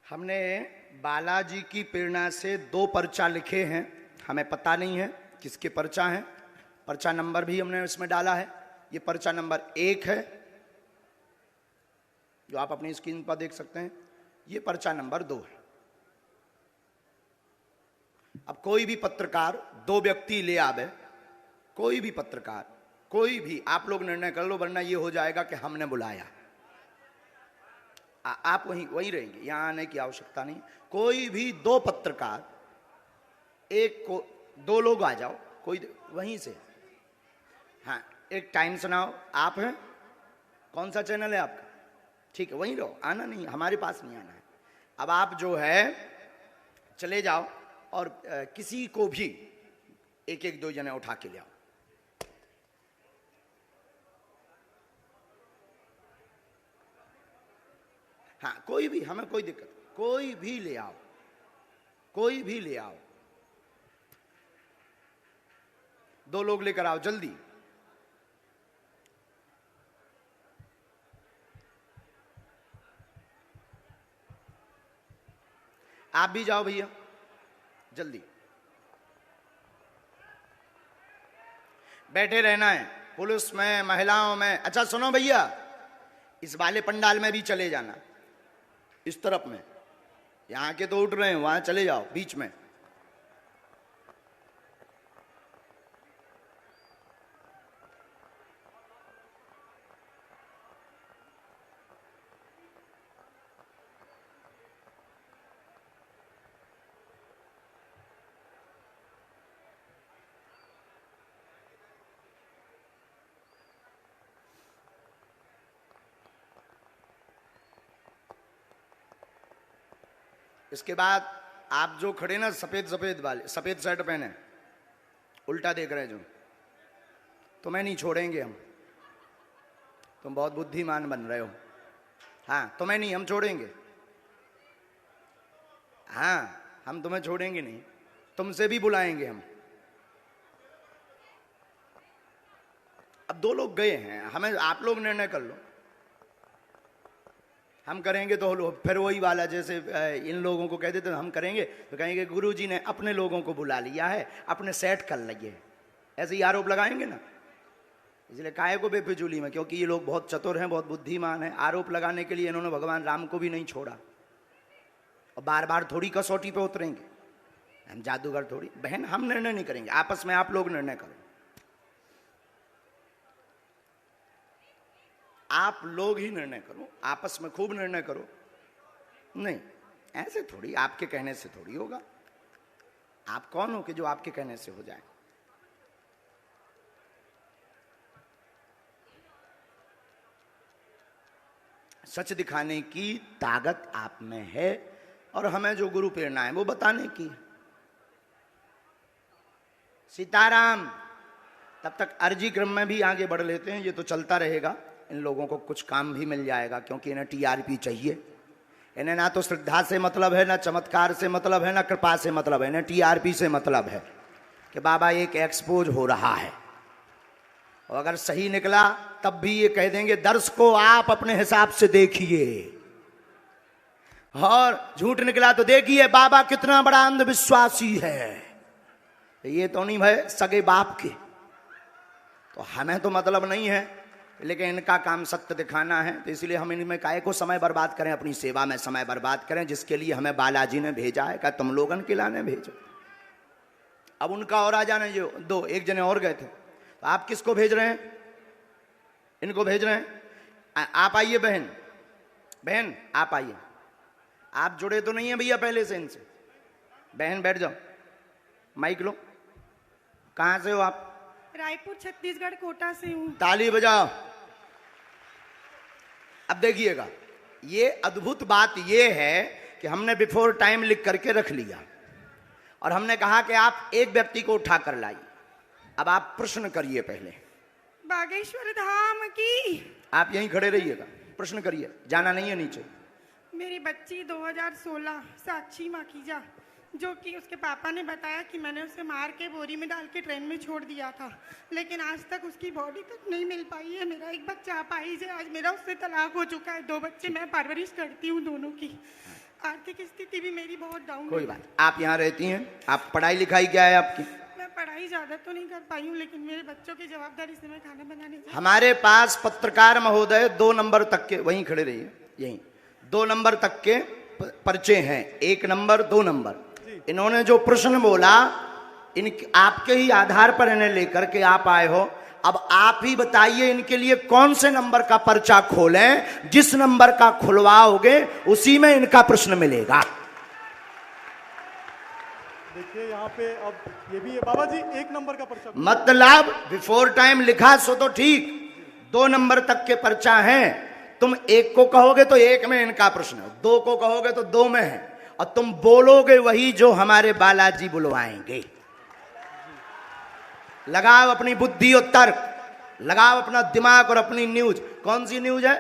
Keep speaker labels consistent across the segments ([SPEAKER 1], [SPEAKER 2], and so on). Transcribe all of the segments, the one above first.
[SPEAKER 1] हमने बालाजी की प्रेरणा से 2 पर्चा लिखे हैं। हमें पता नहीं है किसके पर्चा हैं। पर्चा नंबर भी हमने इसमें डाला है। ये पर्चा नंबर 1 है जो आप अपनी स्क्रीन पर देख सकते हैं। ये पर्चा नंबर 2 है। अब कोई भी पत्रकार 2 व्यक्ति ले आवे, कोई भी पत्रकार, कोई भी, आप लोग निर्णय कर लो, वरना ये हो जाएगा कि हमने बुलाया। आप वहीं रहेंगे, यहां आने की आवश्यकता नहीं। कोई भी 2 पत्रकार, एक को 2 लोग आ जाओ, कोई वहीं से। हाँ, एक टाइम सुनाओ। आप हैं, कौन सा चैनल है आपका? ठीक है, वहीं रहो, आना नहीं, हमारे पास नहीं आना है। अब आप जो है चले जाओ और किसी को भी एक एक 2 जने उठा के ले आओ। हाँ, कोई भी, हमें कोई दिक्कत, कोई भी ले आओ, कोई भी ले आओ। 2 लोग लेकर आओ जल्दी। आप भी जाओ भैया, जल्दी बैठे रहना है, पुलिस में, महिलाओं में। अच्छा सुनो भैया, इस वाले पंडाल में भी चले जाना, इस तरफ में। यहां के तो उठ रहे हैं, वहां चले जाओ बीच में। इसके बाद आप जो खड़े ना, सफेद सफेद वाले, सफेद शर्ट पहने, उल्टा देख रहे जो, तुम्हें नहीं छोड़ेंगे हम। तुम बहुत बुद्धिमान बन रहे हो। हाँ, तुम्हें नहीं हम छोड़ेंगे। हाँ, हम तुम्हें छोड़ेंगे नहीं, तुमसे भी बुलाएंगे हम। अब 2 लोग गए हैं, हमें, आप लोग निर्णय कर लो। हम करेंगे तो फिर वही वाला, जैसे इन लोगों को कह देते हम करेंगे तो कहेंगे गुरुजी ने अपने लोगों को बुला लिया है, अपने सेट कर लिए, ऐसे ही आरोप लगाएंगे ना। इसलिए काहे को बेफिजूली में, क्योंकि ये लोग बहुत चतुर हैं, बहुत बुद्धिमान हैं। आरोप लगाने के लिए इन्होंने भगवान राम को भी नहीं छोड़ा, और बार बार थोड़ी कसौटी पे उतरेंगे। हम जादूगर थोड़ी। बहन, हम निर्णय नहीं करेंगे, आपस में आप लोग निर्णय करो। आप लोग ही निर्णय करो, आपस में खूब निर्णय करो। नहीं, ऐसे थोड़ी, आपके कहने से थोड़ी होगा। आप कौन हो कि जो आपके कहने से हो जाए? सच दिखाने की ताकत आप में है, और हमें जो गुरु प्रेरणा है वो बताने की। सीताराम। तब तक अर्जी क्रम में भी आगे बढ़ लेते हैं, ये तो चलता रहेगा। इन लोगों को कुछ काम भी मिल जाएगा, क्योंकि इन्हें टीआरपी चाहिए। इन्हें ना तो श्रद्धा से मतलब है, ना चमत्कार से मतलब है, ना कृपा से मतलब है। इन्हें टीआरपी से मतलब है कि बाबा एक एक्सपोज हो रहा है, और अगर सही निकला तब भी ये कह देंगे दर्शकों आप अपने हिसाब से देखिए, और झूठ निकला तो देखिए बाबा कितना बड़ा अंधविश्वासी है। ये तो नहीं भाई सगे बाप के, तो हमें तो मतलब नहीं है, लेकिन इनका काम सत्य दिखाना है। तो इसलिए हम इनमें काहे को समय बर्बाद करें, अपनी सेवा में समय बर्बाद करें, जिसके लिए हमें बालाजी ने भेजा है। क्या तुम लोगन के लाने भेजो? अब उनका और आ जाने जो 2, 1 जने और गए थे, तो आप किसको भेज रहे हैं? इनको भेज रहे हैं। आप आइए बहन, बहन आप आइए। आप जुड़े तो नहीं है भैया पहले से इनसे? बहन बैठ जाओ, माइक लो। कहां से हो आप?
[SPEAKER 2] रायपुर छत्तीसगढ़ कोटा से हूँ।
[SPEAKER 1] ताली बजाओ। अब देखिएगा, ये अद्भुत बात ये है कि हमने बिफोर टाइम लिख करके रख लिया, और हमने कहा कि आप एक व्यक्ति को उठा कर लाइए। अब आप प्रश्न करिए पहले।
[SPEAKER 2] बागेश्वर धाम की।
[SPEAKER 1] आप यहीं खड़े रहिएगा, प्रश्न करिए, जाना नहीं है नीचे।
[SPEAKER 2] मेरी बच्ची 2016 साक्षी माखीजा, जो कि उसके पापा ने बताया कि मैंने उसे मार के बोरी में डाल के ट्रेन में छोड़ दिया था, लेकिन आज तक उसकी बॉडी तक नहीं मिल पाई है। मेरा एक बच्चा अपाहिज है, आज मेरा उससे तलाक हो चुका है। 2 बच्चे मैं परवरिश करती हूँ दोनों की। आर्थिक स्थिति भी मेरी बहुत डाउन
[SPEAKER 1] कोई
[SPEAKER 2] है।
[SPEAKER 1] बात, आप यहाँ रहती हैं, आप पढ़ाई लिखाई क्या है आपकी?
[SPEAKER 2] मैं पढ़ाई ज्यादा तो नहीं कर पाई हूँ, लेकिन मेरे बच्चों की जवाबदारी से मैं खाना बनाने जाती हूँ।
[SPEAKER 1] हमारे पास पत्रकार महोदय 2 नंबर तक के, वहीं खड़े रहिए, यहीं 2 नंबर तक के पर्चे हैं, 1 नंबर 2 नंबर। इन्होंने जो प्रश्न बोला, इन आपके ही आधार पर इन्हें लेकर के आप आए हो। अब आप ही बताइए इनके लिए कौन से नंबर का पर्चा खोलें? जिस नंबर का खुलवाओगे उसी में इनका प्रश्न मिलेगा।
[SPEAKER 3] देखिए यहाँ पे अब ये भी है बाबा जी, 1 नंबर का पर्चा।
[SPEAKER 1] मतलब बिफोर टाइम लिखा सो तो ठीक, 2 नंबर तक के पर्चा हैं। तुम 1 को कहोगे तो 1 में इनका प्रश्न, 2 को कहोगे तो 2 में है, और तुम बोलोगे वही जो हमारे बालाजी बुलवाएंगे। लगाओ अपनी बुद्धि और तर्क, लगाओ अपना दिमाग और अपनी न्यूज। कौन सी न्यूज है?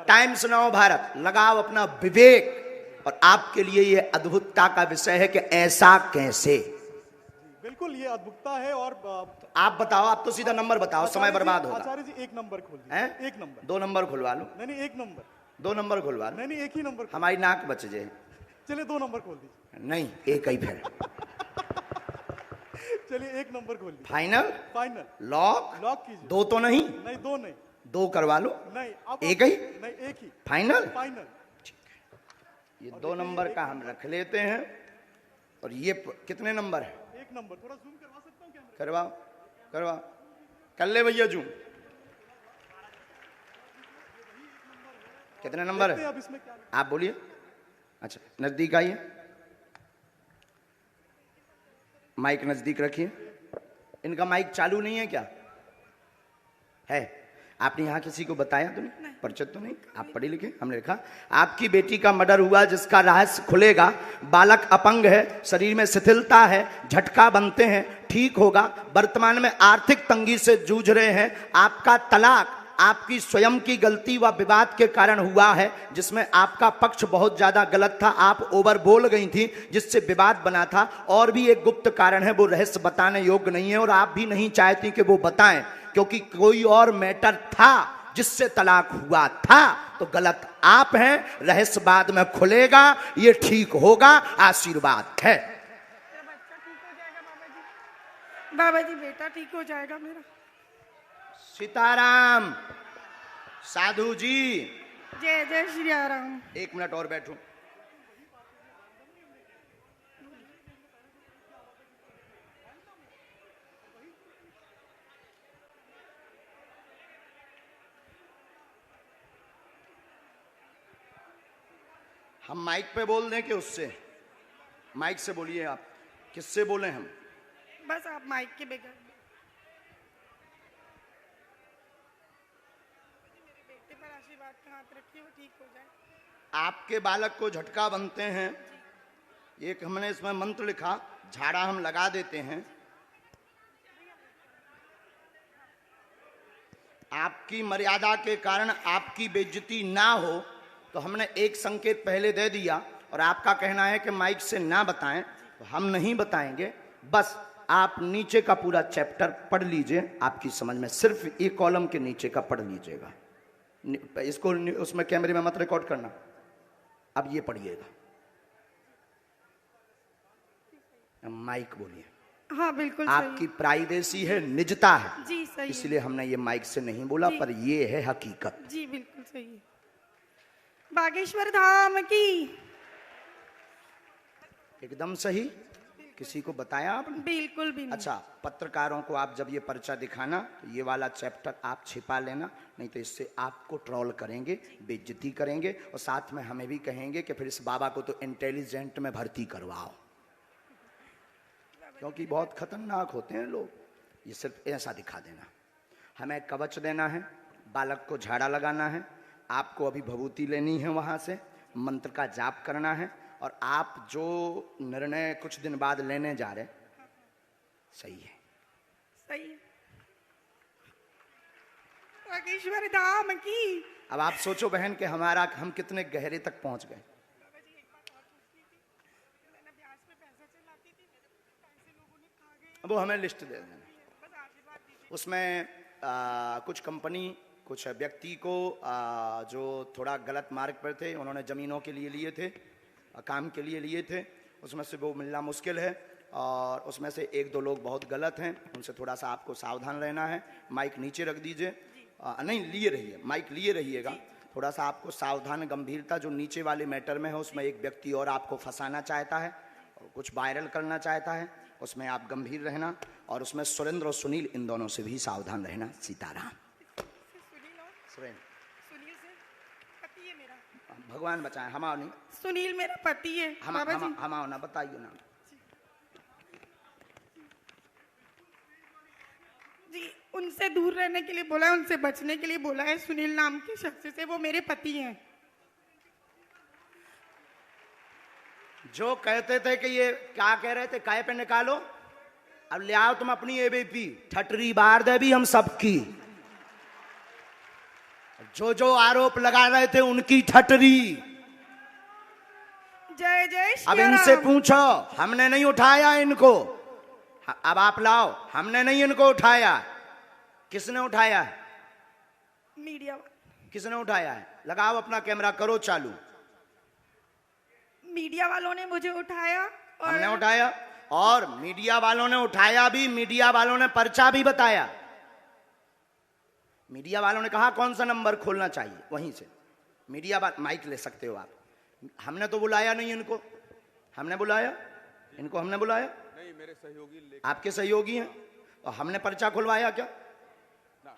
[SPEAKER 1] Times now Bharat. लगाओ अपना विवेक, और आपके लिए यह अद्भुतता का विषय है कि ऐसा कैसे।
[SPEAKER 3] बिल्कुल ये अद्भुतता है। और
[SPEAKER 1] आप बताओ, आप तो सीधा नंबर बताओ, समय बर्बाद होगा।
[SPEAKER 3] आचार्य जी 1 नंबर खोल दीजिए।
[SPEAKER 1] हैं?
[SPEAKER 3] 1 नंबर।
[SPEAKER 1] 2 नंबर खुलवा लो।
[SPEAKER 3] नहीं 1 नंबर।
[SPEAKER 1] 2 नंबर खुलवा लो।
[SPEAKER 3] नहीं 1 ही नंबर।
[SPEAKER 1] हमारी नाक बच जाए।
[SPEAKER 3] चलिए 2 नंबर खोल दीजिए।
[SPEAKER 1] नहीं, 1 ही फिर।
[SPEAKER 3] चलिए 1 नंबर खोल दीजिए।
[SPEAKER 1] फाइनल?
[SPEAKER 3] फाइनल।
[SPEAKER 1] लॉक?
[SPEAKER 3] लॉक कीजिए।
[SPEAKER 1] 2 तो नहीं?
[SPEAKER 3] नहीं 2 नहीं।
[SPEAKER 1] 2 करवा लो।
[SPEAKER 3] नहीं अब
[SPEAKER 1] 1 ही?
[SPEAKER 3] नहीं 1 ही।
[SPEAKER 1] फाइनल?
[SPEAKER 3] फाइनल।
[SPEAKER 1] ये 2 नंबर का हम रख लेते हैं। और ये कितने नंबर है?
[SPEAKER 3] 1 नंबर। थोड़ा जूम करवा सकता हूँ कैमरा?
[SPEAKER 1] करवाओ, करवाओ, कर ले भैया जूम। कितने नंबर है?
[SPEAKER 3] अब इसमें क्या
[SPEAKER 1] आप बोलिए। अच्छा, नजदीक आइए, माइक नजदीक रखिए। इनका माइक चालू नहीं है क्या? है? आपने यहाँ किसी को बताया तो नहीं? परिचित तो नहीं? आप पढ़े लिखे? हमने लिखा आपकी बेटी का मर्डर हुआ जिसका रहस्य खुलेगा। बालक अपंग है, शरीर में शिथिलता है, झटका बनते हैं, ठीक होगा। वर्तमान में आर्थिक तंगी से जूझ रहे हैं। आपका तलाक आपकी स्वयं की गलती व विवाद के कारण हुआ है, जिसमें आपका पक्ष बहुत ज्यादा गलत था। आप ओवर बोल गई थी, जिससे विवाद बना था। और भी एक गुप्त कारण है, वो रहस्य बताने योग्य नहीं है, और आप भी नहीं चाहती कि वो बताएं, क्योंकि कोई और मैटर था जिससे तलाक हुआ था। तो गलत आप हैं, रहस्य बाद में खुलेगा, ये ठीक होगा, आशीर्वाद है।
[SPEAKER 2] मेरा बच्चा ठीक हो जाएगा बाबा जी। बाबा जी बेटा ठीक हो जाएगा मेरा।
[SPEAKER 1] सीताराम। साधु जी,
[SPEAKER 2] जय जय श्री राम।
[SPEAKER 1] 1 मिनट और बैठो। हम माइक पे बोल दें कि उससे? माइक से बोलिए। आप किससे बोले? हम
[SPEAKER 2] बस आप माइक के बगैर मेरे बेटे पर आशीर्वाद का हाथ रखिए, वो ठीक हो जाए।
[SPEAKER 1] आपके बालक को झटका बनते हैं, एक हमने इसमें मंत्र लिखा, झाड़ा हम लगा देते हैं। आपकी मर्यादा के कारण आपकी बेइज्जती ना हो, तो हमने एक संकेत पहले दे दिया, और आपका कहना है कि माइक से ना बताएं, तो हम नहीं बताएंगे। बस आप नीचे का पूरा चैप्टर पढ़ लीजिए, आपकी समझ में। सिर्फ एक कॉलम के नीचे का पढ़ लीजिएगा, इसको उसमें कैमरे में मत रिकॉर्ड करना। अब ये पढ़िएगा, माइक बोलिए।
[SPEAKER 2] हाँ बिल्कुल
[SPEAKER 1] आपकी प्राइवेसी है, निजता है
[SPEAKER 2] जी, सही
[SPEAKER 1] इसलिए हमने ये माइक से नहीं बोला, पर ये है हकीकत।
[SPEAKER 2] जी बिल्कुल सही है। बागेश्वर धाम की
[SPEAKER 1] एकदम सही। किसी को बताया आपने?
[SPEAKER 2] बिल्कुल भी नहीं।
[SPEAKER 1] अच्छा, पत्रकारों को आप जब ये पर्चा दिखाना, तो ये वाला चैप्टर आप छिपा लेना, नहीं तो इससे आपको ट्रोल करेंगे, बेइज्जती करेंगे, और साथ में हमें भी कहेंगे कि फिर इस बाबा को तो इंटेलिजेंट में भर्ती करवाओ, क्योंकि बहुत खतरनाक होते हैं लोग। ये सिर्फ ऐसा दिखा देना। हमें कवच देना है, बालक को झाड़ा लगाना है, आपको अभी भभूति लेनी है, वहाँ से मंत्र का जाप करना है, और आप जो निर्णय कुछ दिन बाद लेने जा रहे, सही है?
[SPEAKER 2] सही है। बागेश्वर धाम की।
[SPEAKER 1] अब आप सोचो बहन कि हम कितने गहरे तक पहुंच गए। वो हमें लिस्ट दे देना, उसमें कुछ कंपनी, कुछ व्यक्ति को जो थोड़ा गलत मार्ग पर थे, उन्होंने जमीनों के लिए लिए थे, काम के लिए थे, उसमें से वो मिलना मुश्किल है। और उसमें से एक दो लोग बहुत गलत हैं, उनसे थोड़ा सा आपको सावधान रहना है। माइक नीचे रख दीजिए, नहीं लिए रहिए, माइक लिए रहिएगा। थोड़ा सा आपको सावधान गंभीरता, जो नीचे वाले मैटर में है उसमें एक व्यक्ति और आपको फंसाना चाहता है, कुछ वायरल करना चाहता है, उसमें आप गंभीर रहना। और उसमें सुरेंद्र और सुनील, इन दोनों से भी सावधान रहना। सीताराम।
[SPEAKER 2] सुनील से पति है मेरा।
[SPEAKER 1] भगवान बचाए, हमाओ नहीं,
[SPEAKER 2] सुनील मेरा पति है बाबा जी।
[SPEAKER 1] हमाओ ना, बताइए ना
[SPEAKER 2] जी। उनसे दूर रहने के लिए बोला है, उनसे बचने के लिए बोला है। सुनील नाम के शख्स से, वो मेरे पति हैं।
[SPEAKER 1] जो कहते थे कि ये क्या कह रहे थे, काय पे निकालो, अब ले आओ तुम अपनी एबीपी, ठटरी बार दे भी हम सबकी। जो जो आरोप लगा रहे थे उनकी ठटरी।
[SPEAKER 2] जय जय
[SPEAKER 1] अब
[SPEAKER 2] श्री
[SPEAKER 1] इनसे
[SPEAKER 2] राम।
[SPEAKER 1] पूछो, हमने नहीं उठाया इनको, अब आप लाओ, हमने नहीं इनको उठाया। किसने उठाया है?
[SPEAKER 2] मीडिया
[SPEAKER 1] किसने उठाया है? लगाओ अपना कैमरा, करो चालू।
[SPEAKER 2] मीडिया वालों ने मुझे उठाया और
[SPEAKER 1] हमने उठाया, और मीडिया वालों ने उठाया भी, मीडिया वालों ने पर्चा भी बताया। मीडिया वालों ने कहा कौन सा नंबर खोलना चाहिए, वहीं से मीडिया माइक ले सकते हो आप। हमने तो बुलाया नहीं इनको, हमने बुलाया इनको, हमने बुलाया
[SPEAKER 4] नहीं, मेरे सहयोगी
[SPEAKER 1] आपके सहयोगी हैं। और हमने पर्चा खुलवाया क्या?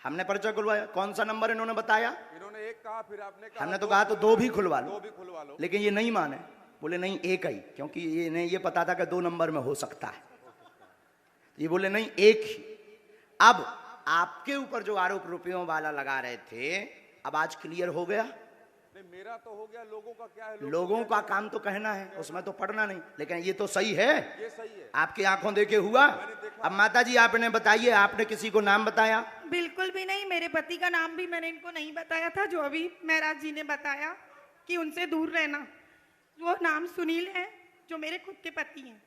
[SPEAKER 1] हमने पर्चा खुलवाया। कौन सा नंबर इन्होंने बताया?
[SPEAKER 4] इन्होंने एक कहा, फिर आपने कहा,
[SPEAKER 1] हमने तो कहा तो दो भी खुलवा लो,
[SPEAKER 4] दो भी खुलवा लो।
[SPEAKER 1] लेकिन ये नहीं माने, बोले नहीं एक ही, क्योंकि ये नहीं, ये पता था कि 2 नंबर में हो सकता है। ये बोले नहीं एक ही। अब आपके ऊपर जो आरोप रुपयों वाला लगा रहे थे, अब आज क्लियर हो गया।
[SPEAKER 4] नहीं, मेरा तो हो गया, लोगों का क्या है?
[SPEAKER 1] लोगों का काम तो कहना है, उसमें तो पढ़ना नहीं। लेकिन ये तो सही है,
[SPEAKER 4] ये सही है,
[SPEAKER 1] आपकी आंखों देखे हुआ। अब माता जी आपने बताइए, आपने किसी को नाम बताया?
[SPEAKER 2] बिल्कुल भी नहीं। मेरे पति का नाम भी मैंने इनको नहीं बताया था, जो अभी महराज जी ने बताया कि उनसे दूर रहना। वो नाम सुनील है, जो मेरे खुद के पति हैं।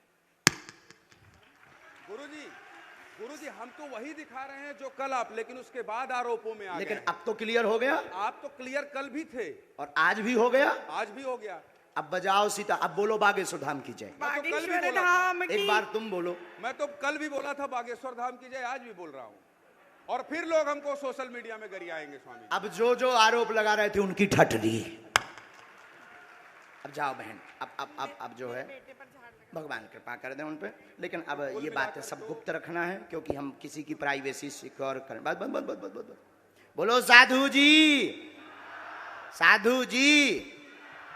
[SPEAKER 4] गुरुजी, हम तो वही दिखा रहे हैं जो कल आप, लेकिन उसके बाद आरोपों में आ
[SPEAKER 1] लेकिन
[SPEAKER 4] गए।
[SPEAKER 1] अब तो क्लियर हो गया,
[SPEAKER 4] आप तो क्लियर कल भी थे
[SPEAKER 1] और आज भी हो गया।
[SPEAKER 4] आज भी हो गया।
[SPEAKER 1] अब बजाओ सीता, अब बोलो बागेश्वर धाम की जय।
[SPEAKER 4] मैं तो कल भी
[SPEAKER 2] बागेश्वर
[SPEAKER 4] बोला था।
[SPEAKER 2] धाम की।
[SPEAKER 1] एक बार तुम बोलो।
[SPEAKER 4] मैं तो कल भी बोला था बागेश्वर धाम की जय, आज भी बोल रहा हूँ। और फिर लोग हमको सोशल मीडिया में गरियाएंगे स्वामी।
[SPEAKER 1] अब जो जो आरोप लगा रहे थे उनकी ठटरी। अब जाओ बहन, अब जो है भगवान कृपा कर दें उन पे। लेकिन अब ये बातें सब गुप्त रखना है, क्योंकि हम किसी की प्राइवेसी सिक्योर करें। बस बस बस बस बस बस बोलो साधु जी, साधु जी।